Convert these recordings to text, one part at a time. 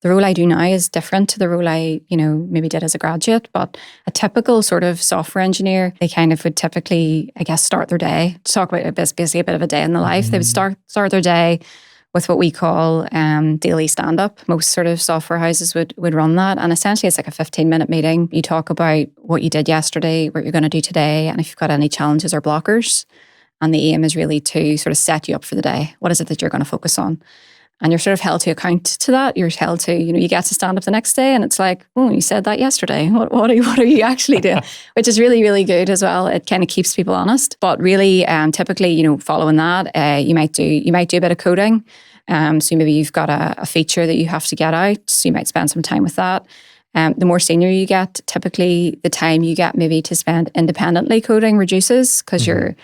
the role I do now is different to the role I, maybe did as a graduate. But a typical sort of software engineer, they kind of would typically, I guess, start their day, talk about basically a bit of a day in the life. They would start their day with what we call daily stand-up. Most sort of software houses would run that. And essentially it's like a 15-minute meeting. You talk about what you did yesterday, what you're going to do today, and if you've got any challenges or blockers. And the aim is really to sort of set you up for the day. What is it that you're going to focus on? And you're sort of held to account to that. You're held to, you get to stand up the next day and it's like, oh, you said that yesterday. What are you actually doing? Which is really, really good as well. It kind of keeps people honest. But really, typically, following that, you might do a bit of coding. So maybe you've got a feature that you have to get out. So you might spend some time with that. The more senior you get, typically the time you get maybe to spend independently coding reduces because your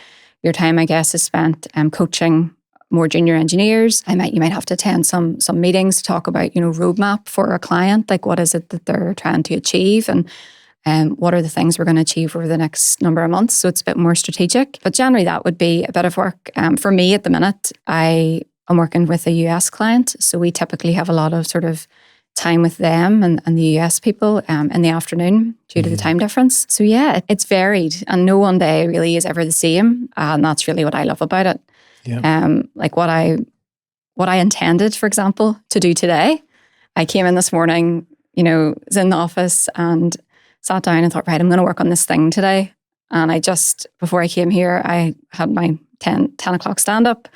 time, I guess, is spent coaching more junior engineers. You might have to attend some meetings to talk about, roadmap for a client, like what is it that they're trying to achieve and what are the things we're going to achieve over the next number of months. So it's a bit more strategic. But generally that would be a bit of work. For me at the minute, I'm working with a US client. So we typically have a lot of sort of time with them and the US people in the afternoon due to the time difference. So yeah, it's varied and no one day really is ever the same. And that's really what I love about it. Yeah. Like what I intended, for example, to do today. I came in this morning, was in the office and sat down and thought, right, I'm going to work on this thing today. And before I came here, I had my 10 o'clock stand up.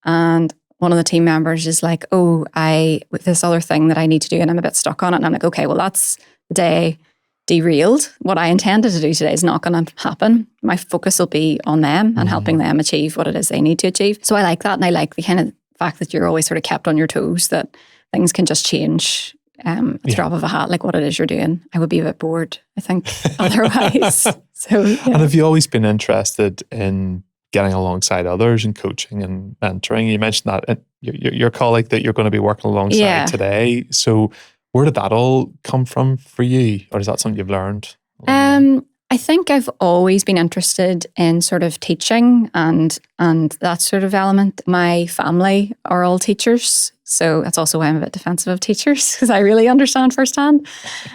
And one of the team members is like, with this other thing that I need to do and I'm a bit stuck on it. And I'm like, okay, well, that's the day derailed. What I intended to do today is not going to happen. My focus will be on them and helping them achieve what it is they need to achieve. So I like that. And I like the kind of fact that you're always sort of kept on your toes, that things can just change at the drop of a hat, like what it is you're doing. I would be a bit bored, I think, otherwise. So, yeah. And have you always been interested in getting alongside others and coaching and mentoring? You mentioned that your colleague that you're going to be working alongside today. So where did that all come from for you? Or is that something you've learned? I think I've always been interested in sort of teaching and that sort of element. My family are all teachers. So that's also why I'm a bit defensive of teachers, because I really understand firsthand.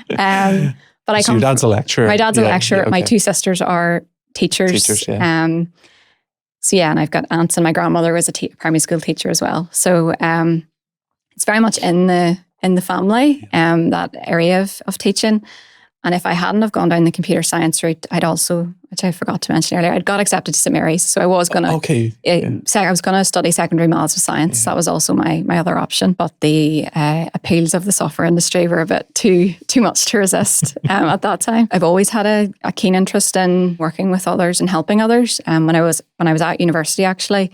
But so your dad's a lecturer. My dad's a lecturer. Yeah, okay. My two sisters are teachers. Yeah. So yeah, and I've got aunts, and my grandmother was a primary school teacher as well. So it's very much in the family, that area of teaching. And if I hadn't have gone down the computer science route, I'd also, which I forgot to mention earlier, I'd got accepted to St Mary's. So I was going to, I was going to study secondary maths with science. Yeah. That was also my other option. But the appeals of the software industry were a bit too much to resist at that time. I've always had a keen interest in working with others and helping others. When I was at university, actually,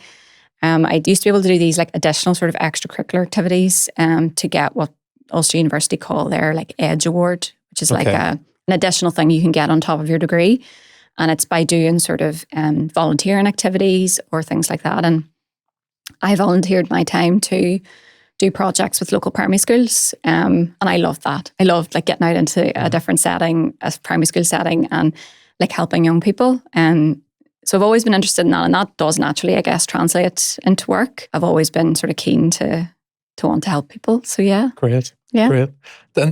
I used to be able to do these like additional sort of extracurricular activities to get what Ulster University call their like Edge Award, which is like an additional thing you can get on top of your degree. And it's by doing sort of volunteering activities or things like that. And I volunteered my time to do projects with local primary schools. And I loved that. I loved like getting out into a different setting, a primary school setting, and like helping young people. So I've always been interested in that. And that does naturally, I guess, translate into work. I've always been sort of keen to want to help people. So yeah. Great. Yeah. Great.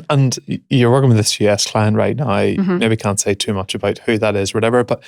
And you're working with this US client right now. Maybe can't say too much about who that is or whatever, but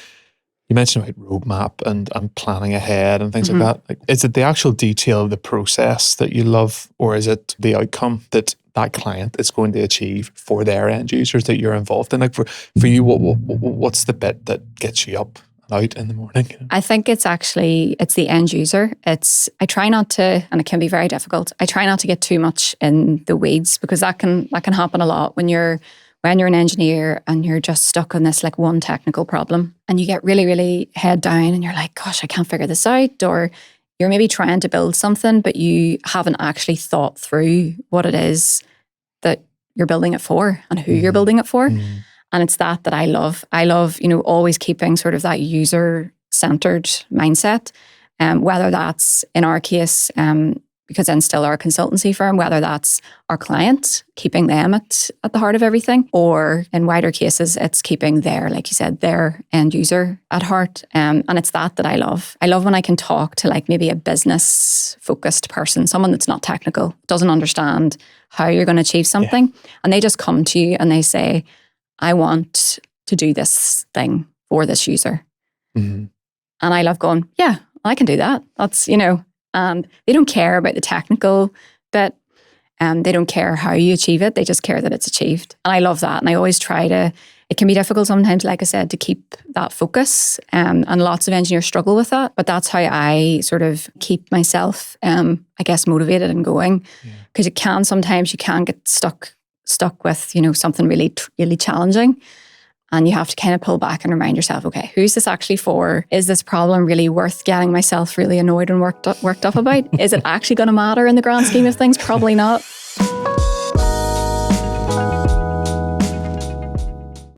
you mentioned about roadmap and planning ahead and things like that. Like, is it the actual detail of the process that you love, or is it the outcome that client is going to achieve for their end users that you're involved in? Like for you, what's the bit that gets you up out in the morning? I think it's the end user. I try not to, and it can be very difficult, I try not to get too much in the weeds, because that can happen a lot when you're an engineer and you're just stuck on this like one technical problem and you get really, really head down and you're like, gosh, I can't figure this out. Or you're maybe trying to build something, but you haven't actually thought through what it is that you're building it for and who you're building it for. And it's that I love. I love, always keeping sort of that user-centered mindset. Whether that's, in our case, because then still are a consultancy firm, whether that's our client, keeping them at the heart of everything, or in wider cases, it's keeping their, like you said, their end user at heart. And it's that I love. I love when I can talk to like maybe a business focused person, someone that's not technical, doesn't understand how you're going to achieve something. Yeah. And they just come to you and they say, I want to do this thing for this user. Mm-hmm. And I love going, yeah, I can do that. That's, and they don't care about the technical bit. They don't care how you achieve it. They just care that it's achieved. And I love that. And I always try to, it can be difficult sometimes, like I said, to keep that focus. And lots of engineers struggle with that. But that's how I sort of keep myself, I guess, motivated and going. Because you can get stuck with, something really, really challenging. And you have to kind of pull back and remind yourself, okay, who's this actually for? Is this problem really worth getting myself really annoyed and worked up about? Is it actually going to matter in the grand scheme of things? Probably not.